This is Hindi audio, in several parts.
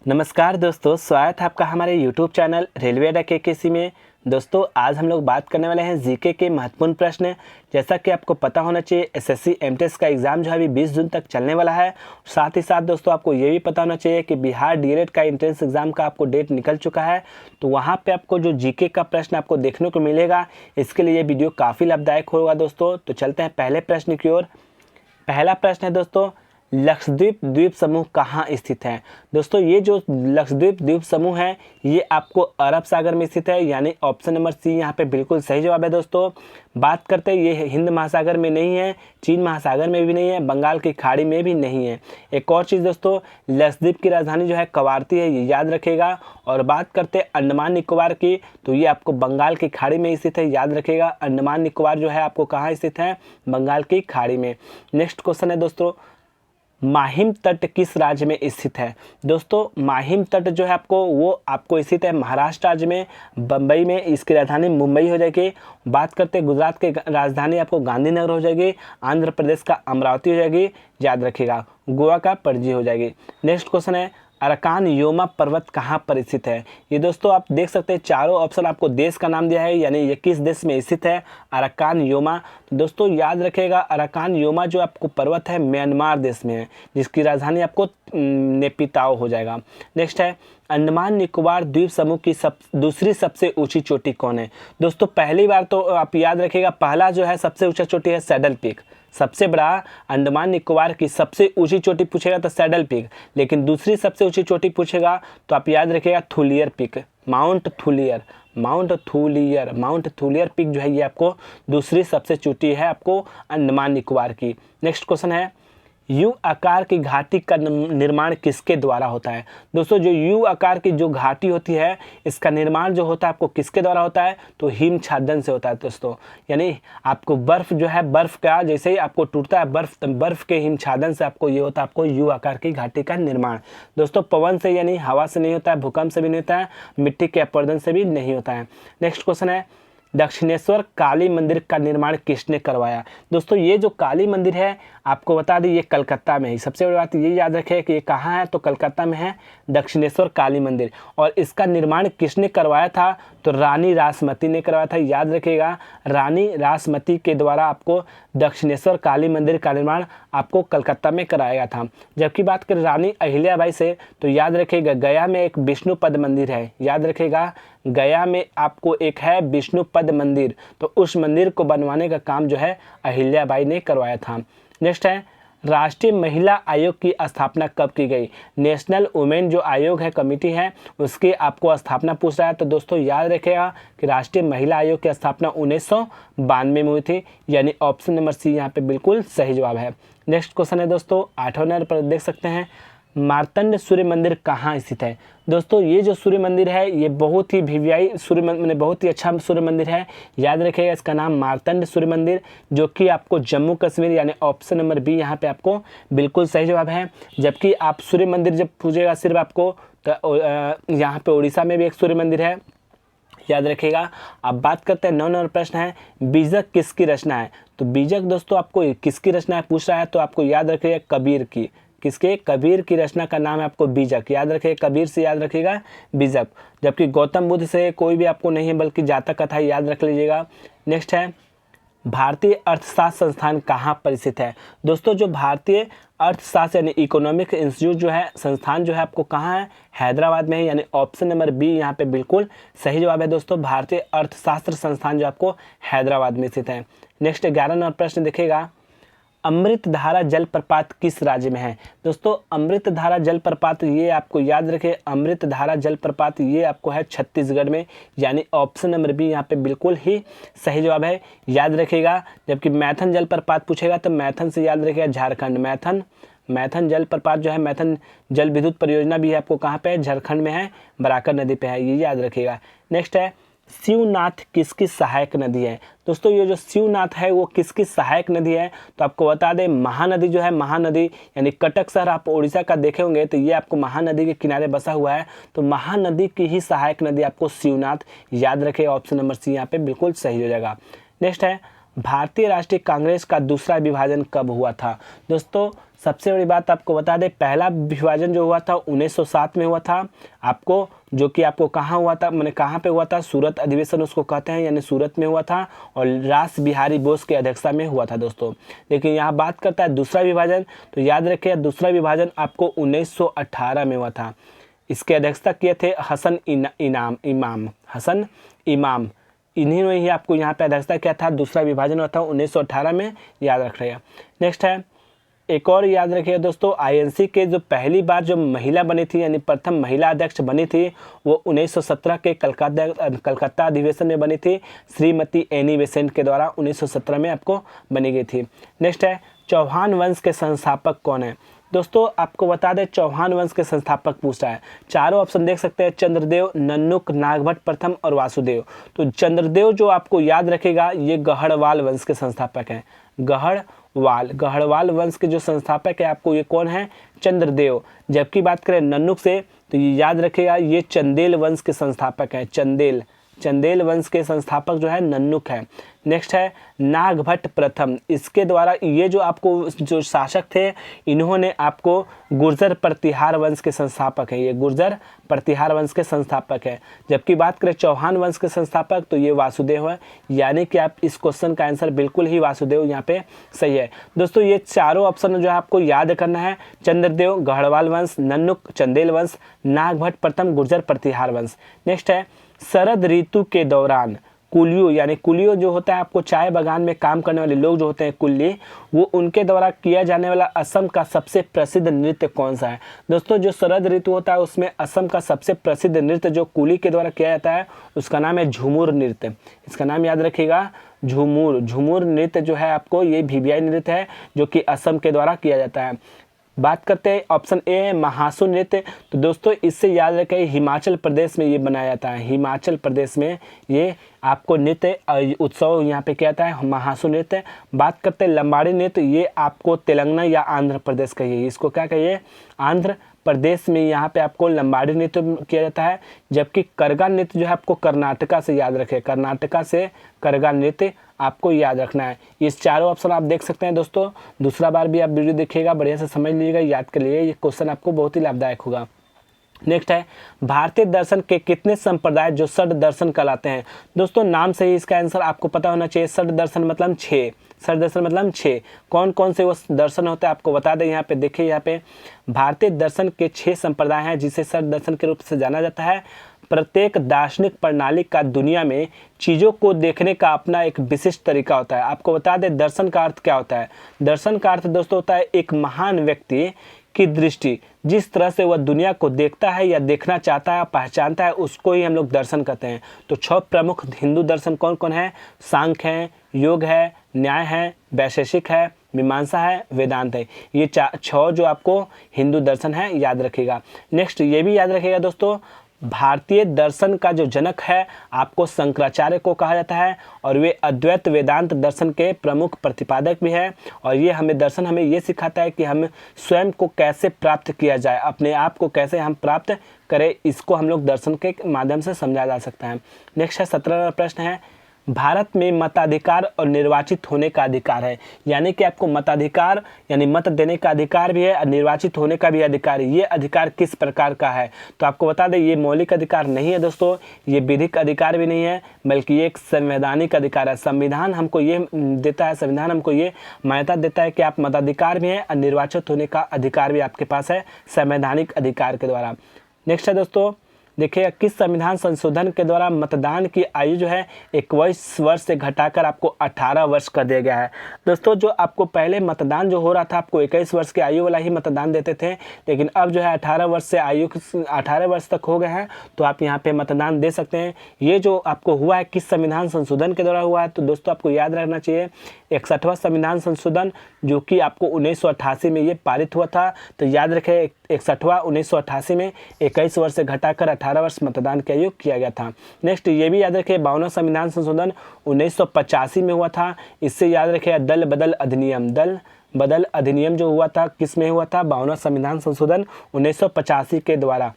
नमस्कार दोस्तों, स्वागत है आपका हमारे YouTube चैनल रेलवे अड्डा KKC में। दोस्तों आज हम लोग बात करने वाले हैं जीके के महत्वपूर्ण प्रश्न। जैसा कि आपको पता होना चाहिए SSC MTS का एग्ज़ाम जो है अभी 20 जून तक चलने वाला है। साथ ही साथ दोस्तों आपको ये भी पता होना चाहिए कि बिहार DLED का एंट्रेंस एग्ज़ाम का आपको डेट निकल चुका है। तो वहाँ पर आपको जो जीके का प्रश्न आपको देखने को मिलेगा, इसके लिए ये वीडियो काफ़ी लाभदायक होगा दोस्तों। तो चलते हैं पहले प्रश्न की ओर। पहला प्रश्न है दोस्तों, लक्षद्वीप द्वीप समूह कहाँ स्थित है। दोस्तों ये जो लक्षद्वीप द्वीप समूह है ये आपको अरब सागर में स्थित है, यानी ऑप्शन नंबर सी यहाँ पे बिल्कुल सही जवाब है दोस्तों। बात करते हैं, ये हिंद महासागर में नहीं है, चीन महासागर में भी नहीं है, बंगाल की खाड़ी में भी नहीं है। एक और चीज़ दोस्तों, लक्षद्वीप की राजधानी जो है कवारती है, ये याद रखेगा। और बात करते हैं अंडमान निकोबार की, तो ये आपको बंगाल की खाड़ी में स्थित है, याद रखेगा। अंडमान निकोबार जो है आपको कहाँ स्थित है, बंगाल की खाड़ी में। नेक्स्ट क्वेश्चन है दोस्तों, माहिम तट किस राज्य में स्थित है। दोस्तों माहिम तट जो है आपको स्थित है महाराष्ट्र राज्य में, बम्बई में। इसकी राजधानी मुंबई हो जाएगी। बात करते हैं गुजरात की राजधानी आपको गांधीनगर हो जाएगी, आंध्र प्रदेश का अमरावती हो जाएगी, याद रखिएगा। गोवा का पणजी हो जाएगी। नेक्स्ट क्वेश्चन है, अरकान योमा पर्वत कहाँ पर स्थित है। ये दोस्तों आप देख सकते हैं चारों ऑप्शन आपको देश का नाम दिया है, यानी ये किस देश में स्थित है अरकान योमा। तो दोस्तों याद रखिएगा, अरकान योमा जो आपको पर्वत है म्यांमार देश में है, जिसकी राजधानी आपको नेपिताओ हो जाएगा। नेक्स्ट है, अंडमान निकोबार द्वीप समूह की दूसरी सबसे ऊंची चोटी कौन है। दोस्तों पहली बार तो आप याद रखिएगा, पहला जो है सबसे ऊंचा चोटी है सैडल पीक, सबसे बड़ा अंडमान निकोबार की सबसे ऊंची चोटी पूछेगा तो सैडल पीक, लेकिन दूसरी सबसे ऊंची चोटी पूछेगा तो आप याद रखिएगा Thuillier peak, mount Thuillier peak जो है ये आपको दूसरी सबसे चोटी है आपको अंडमान निकोबार की। नेक्स्ट क्वेश्चन है, यू आकार की घाटी का निर्माण किसके द्वारा होता है। दोस्तों जो यू आकार की जो घाटी होती है, इसका निर्माण जो होता है आपको किसके द्वारा होता है, तो हिमछादन से होता है दोस्तों। यानी आपको बर्फ जो है, बर्फ का जैसे ही आपको टूटता है बर्फ, तो बर्फ के हिमछादन से आपको ये होता है आपको यू आकार की घाटी का निर्माण। दोस्तों पवन से यानी हवा से नहीं होता है, भूकंप से भी नहीं होता है, मिट्टी के अपरदन से भी नहीं होता है। नेक्स्ट क्वेश्चन है, दक्षिणेश्वर काली मंदिर का निर्माण किसने करवाया। दोस्तों ये जो काली मंदिर है आपको बता दें ये कलकत्ता में है। सबसे बड़ी बात ये याद रखें कि ये कहाँ है, तो कलकत्ता में है दक्षिणेश्वर काली मंदिर। और इसका निर्माण किसने करवाया था, तो रानी रासमती ने करवाया था, याद रखिएगा। रानी रासमती के द्वारा आपको दक्षिणेश्वर काली मंदिर का निर्माण आपको कलकत्ता में कराया था। जबकि बात करें रानी अहिल्याबाई से, तो याद रखिएगा गया में एक विष्णुपद मंदिर है, याद रखिएगा गया में आपको एक है विष्णुपद मंदिर, तो उस मंदिर को बनवाने का काम जो है अहिल्याबाई ने करवाया था। नेक्स्ट है, राष्ट्रीय महिला आयोग की स्थापना कब की गई। नेशनल वुमेन जो आयोग है, कमेटी है, उसकी आपको स्थापना पूछ रहा है। तो दोस्तों याद रखेगा कि राष्ट्रीय महिला आयोग की स्थापना 1992 में हुई थी, यानी ऑप्शन नंबर सी यहाँ पे बिल्कुल सही जवाब है। नेक्स्ट क्वेश्चन है दोस्तों 8वें नंबर पर देख सकते हैं, मार्तंड सूर्य मंदिर कहाँ स्थित है। दोस्तों ये जो सूर्य मंदिर है ये बहुत ही वीवीआई सूर्य मंदिर, बहुत ही अच्छा सूर्य मंदिर है, याद रखिएगा इसका नाम मार्तंड सूर्य मंदिर, जो कि आपको जम्मू कश्मीर यानी ऑप्शन नंबर बी यहाँ पे आपको बिल्कुल सही जवाब है। जबकि आप सूर्य मंदिर जब पूछेगा सिर्फ आपको, तो यहाँ पे उड़ीसा में भी एक सूर्य मंदिर है, याद रखिएगा। अब बात करते हैं 9 नंबर प्रश्न है, बीजक किसकी रचना है। तो बीजक दोस्तों आपको किसकी रचना है पूछ रहा है, तो आपको याद रखिएगा कबीर की। किसके, कबीर की रचना का नाम है आपको बीजक, याद रखिएगा कबीर से याद रखिएगा बीजक। जबकि गौतम बुद्ध से कोई भी आपको नहीं है, बल्कि जातक कथा याद रख लीजिएगा। नेक्स्ट है, भारतीय अर्थशास्त्र संस्थान कहाँ पर स्थित है। दोस्तों जो भारतीय अर्थशास्त्र यानी इकोनॉमिक इंस्टीट्यूट जो है, संस्थान जो है आपको कहाँ है, हैदराबाद में है, यानी ऑप्शन नंबर बी यहाँ पे बिल्कुल सही जवाब है दोस्तों। भारतीय अर्थशास्त्र संस्थान जो आपको हैदराबाद में स्थित है। नेक्स्ट 11 नंबर प्रश्न देखिएगा, अमृतधारा जलप्रपात किस राज्य में है। दोस्तों अमृतधारा जलप्रपात ये आपको याद रखें, अमृतधारा जलप्रपात ये आपको है छत्तीसगढ़ में, यानी ऑप्शन नंबर बी यहाँ पे बिल्कुल ही सही जवाब है, याद रखिएगा। जबकि मैथन जलप्रपात पूछेगा तो मैथन से याद रखिएगा झारखंड, मैथन जलप्रपात जो है, मैथन जल विद्युत परियोजना भी है आपको कहाँ पे है, झारखंड में है, बराकर नदी पे है, ये याद रखिएगा। नेक्स्ट है, शिवनाथ किसकी सहायक नदी है। दोस्तों ये जो शिवनाथ है वो किसकी सहायक नदी है, तो आपको बता दें महानदी जो है, महानदी यानी कटक शहर आप उड़ीसा का देखे होंगे, तो ये आपको महानदी के किनारे बसा हुआ है, तो महानदी की ही सहायक नदी आपको शिवनाथ, याद रखें ऑप्शन नंबर सी यहाँ पे बिल्कुल सही हो जाएगा। नेक्स्ट है, भारतीय राष्ट्रीय कांग्रेस का दूसरा विभाजन कब हुआ था? दोस्तों सबसे बड़ी बात आपको बता दें, पहला विभाजन जो हुआ था 1907 में हुआ था आपको, जो कि आपको कहाँ हुआ था, मैंने कहाँ पे हुआ था, सूरत अधिवेशन उसको कहते हैं, यानी सूरत में हुआ था और रास बिहारी बोस की अध्यक्षता में हुआ था दोस्तों। लेकिन यहाँ बात करता है दूसरा विभाजन, तो याद रखिए दूसरा विभाजन आपको 1918 में हुआ था। इसके अध्यक्षता किए थे हसन इमाम, इन्हीं ने ही आपको यहाँ पे अध्यक्षता किया था। दूसरा विभाजन हुआ था 1918 में, याद रख रहे हैं। नेक्स्ट है, एक और याद रखिए दोस्तों, आईएनसी के जो पहली बार जो महिला बनी थी, यानी प्रथम महिला अध्यक्ष बनी थी, वो 1917 के कलकत्ता अधिवेशन में बनी थी, श्रीमती एनी बेसेंट के द्वारा 1917 में आपको बनी गई थी। नेक्स्ट है, चौहान वंश के संस्थापक कौन है? दोस्तों आपको बता दें, चौहान वंश के संस्थापक पूछा है। चारों ऑप्शन देख सकते हैं, चंद्रदेव, नन्नुक, नागभट्ट प्रथम और वासुदेव। तो चंद्रदेव जो आपको याद रखेगा, ये गढ़वाल वंश के संस्थापक हैं। गढ़वाल वंश के जो संस्थापक है आपको ये कौन है? चंद्रदेव। जबकि बात करें नन्नुक से, तो ये याद रखेगा, ये चंदेल वंश के संस्थापक हैं। चंदेल वंश के संस्थापक जो है नन्नुक है। नेक्स्ट है नागभट्ट प्रथम, इसके द्वारा ये जो आपको जो शासक थे, इन्होंने आपको गुर्जर प्रतिहार वंश के संस्थापक है, ये गुर्जर प्रतिहार वंश के संस्थापक है। जबकि बात करें चौहान वंश के संस्थापक, तो ये वासुदेव है, यानी कि आप इस क्वेश्चन का आंसर बिल्कुल ही वासुदेव यहाँ पे सही है। दोस्तों ये चारों ऑप्शन जो है आपको याद करना है, चंद्रदेव गढ़वाल वंश, नन्नुक चंदेल वंश, नागभट्ट प्रथम गुर्जर प्रतिहार वंश। नेक्स्ट है, शरद ऋतु के दौरान कुलियों, यानी कुलियों जो होता है आपको चाय बागान में काम करने वाले लोग जो होते हैं कुल्ली, वो उनके द्वारा किया जाने वाला असम का सबसे प्रसिद्ध नृत्य कौन सा है? दोस्तों जो शरद ऋतु होता है उसमें असम का सबसे प्रसिद्ध नृत्य जो कुली के द्वारा किया जाता है, उसका नाम है झूमुर नृत्य। इसका नाम याद रखिएगा, झूमुर नृत्य जो है आपको, ये भीबियाई नृत्य है जो कि असम के द्वारा किया जाता है। बात करते हैं ऑप्शन ए है महासु नृत्य। तो दोस्तों इससे याद रखें, हिमाचल प्रदेश में ये बनाया जाता है, हिमाचल प्रदेश में ये आपको नृत्य उत्सव यहाँ पे क्या आता है, महासु नृत्य। बात करते हैं लंबाड़ी नृत्य, ये आपको तेलंगाना या आंध्र प्रदेश कहिए, इसको क्या कहिए, आंध्र प्रदेश में यहाँ पे आपको लंबाड़ी नृत्य किया जाता है। जबकि करगा नृत्य जो है आपको कर्नाटका से, याद रखें कर्नाटका से करगा नृत्य आपको याद रखना है। इस चारों ऑप्शन आप देख सकते हैं दोस्तों, दूसरा बार भी आप वीडियो देखिएगा, बढ़िया से समझ लीजिएगा, याद कर लीजिए, ये क्वेश्चन आपको बहुत ही लाभदायक होगा। नेक्स्ट है, भारतीय दर्शन के कितने संप्रदाय जो षड दर्शन कहलाते हैं? दोस्तों नाम से ही इसका आंसर आपको पता होना चाहिए, षड दर्शन मतलब 6, षड दर्शन मतलब 6। कौन कौन से वो दर्शन होता है आपको बता दें, यहाँ पे देखिए, यहाँ पे भारतीय दर्शन के 6 संप्रदाय हैं जिसे षड दर्शन के रूप से जाना जाता है। प्रत्येक दार्शनिक प्रणाली का दुनिया में चीज़ों को देखने का अपना एक विशिष्ट तरीका होता है। आपको बता दें दर्शन का अर्थ क्या होता है? दर्शन का अर्थ दोस्तों होता है एक महान व्यक्ति की दृष्टि, जिस तरह से वह दुनिया को देखता है या देखना चाहता है, पहचानता है, उसको ही हम लोग दर्शन कहते हैं। तो 6 प्रमुख हिंदू दर्शन कौन कौन है? सांख्य है, योग है, न्याय है, वैशेषिक है, मीमांसा है, वेदांत है। ये 6 जो आपको हिंदू दर्शन है, याद रखिएगा। नेक्स्ट ये भी याद रखिएगा दोस्तों, भारतीय दर्शन का जो जनक है आपको शंकराचार्य को कहा जाता है, और वे अद्वैत वेदांत दर्शन के प्रमुख प्रतिपादक भी है। और ये दर्शन हमें ये सिखाता है कि हम स्वयं को कैसे प्राप्त किया जाए, अपने आप को कैसे हम प्राप्त करें, इसको हम लोग दर्शन के माध्यम से समझा जा सकता है। नेक्स्ट है 17वां प्रश्न है, भारत में मताधिकार और निर्वाचित होने का अधिकार है, यानी कि आपको मताधिकार यानी मत देने का अधिकार भी है और निर्वाचित होने का भी अधिकार है। ये अधिकार किस प्रकार का है? तो आपको बता दें ये मौलिक अधिकार नहीं है दोस्तों, ये विधिक अधिकार भी नहीं है, बल्कि ये एक संवैधानिक अधिकार है। संविधान हमको ये देता है, संविधान हमको ये मान्यता देता है कि आप मताधिकार भी हैं और निर्वाचित होने का अधिकार भी आपके पास है संवैधानिक अधिकार के द्वारा। नेक्स्ट है दोस्तों, देखिए किस संविधान संशोधन के द्वारा मतदान की आयु जो है 21 वर्ष से घटाकर आपको 18 वर्ष कर दिया गया है? दोस्तों जो आपको पहले मतदान जो हो रहा था आपको 21 वर्ष की आयु वाला ही मतदान देते थे, लेकिन अब जो है 18 वर्ष से 18 वर्ष तक हो गए हैं, तो आप यहाँ पे मतदान दे सकते हैं। ये जो आपको हुआ है किस संविधान संशोधन के द्वारा हुआ है? तो दोस्तों आपको याद रखना चाहिए 61वां संविधान संशोधन, जो कि आपको 1988 में ये पारित हुआ था। तो याद रखें 61वां 1988 में 21 वर्ष से घटाकर 18 वर्ष मतदान की आयु किया गया था। नेक्स्ट ये भी याद रखें 52वां संविधान संशोधन 1985 में हुआ था। इससे याद रखें दल बदल अधिनियम जो हुआ था किस में हुआ था? 52वां संविधान संशोधन 1985 के द्वारा।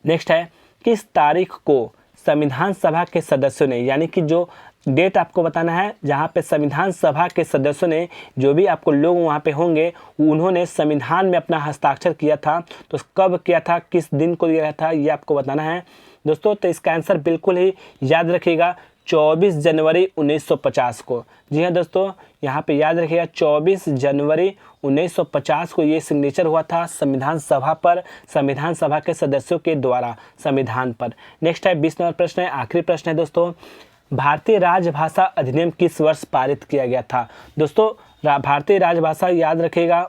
नेक्स्ट है किस तारीख को संविधान सभा के सदस्यों ने, यानी कि जो डेट आपको बताना है जहाँ पे संविधान सभा के सदस्यों ने, जो भी आपको लोग वहाँ पे होंगे, उन्होंने संविधान में अपना हस्ताक्षर किया था, तो कब किया था, किस दिन को दिया था, ये आपको बताना है दोस्तों। तो इसका आंसर बिल्कुल ही याद रखिएगा 24 जनवरी 1950 को। जी हाँ दोस्तों, यहाँ पे याद रखिएगा 24 जनवरी 1950 को ये सिग्नेचर हुआ था संविधान सभा पर, संविधान सभा के सदस्यों के द्वारा संविधान पर। नेक्स्ट है 20 नंबर प्रश्न है, आखिरी प्रश्न है दोस्तों। भारतीय राजभाषा अधिनियम किस वर्ष पारित किया गया था? दोस्तों भारतीय राजभाषा याद रखिएगा,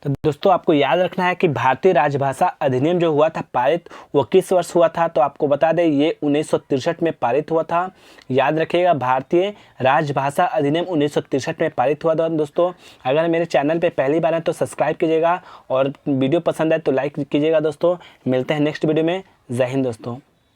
तो दोस्तों आपको याद रखना है कि भारतीय राजभाषा अधिनियम जो हुआ था पारित, वो किस वर्ष हुआ था? तो आपको बता दें ये 1963 में पारित हुआ था। याद रखिएगा भारतीय राजभाषा अधिनियम 1963 में पारित हुआ था दोस्तों। अगर मेरे चैनल पे पहली बार है तो सब्सक्राइब कीजिएगा और वीडियो पसंद आए तो लाइक कीजिएगा दोस्तों। मिलते हैं नेक्स्ट वीडियो में। जय हिंद दोस्तों।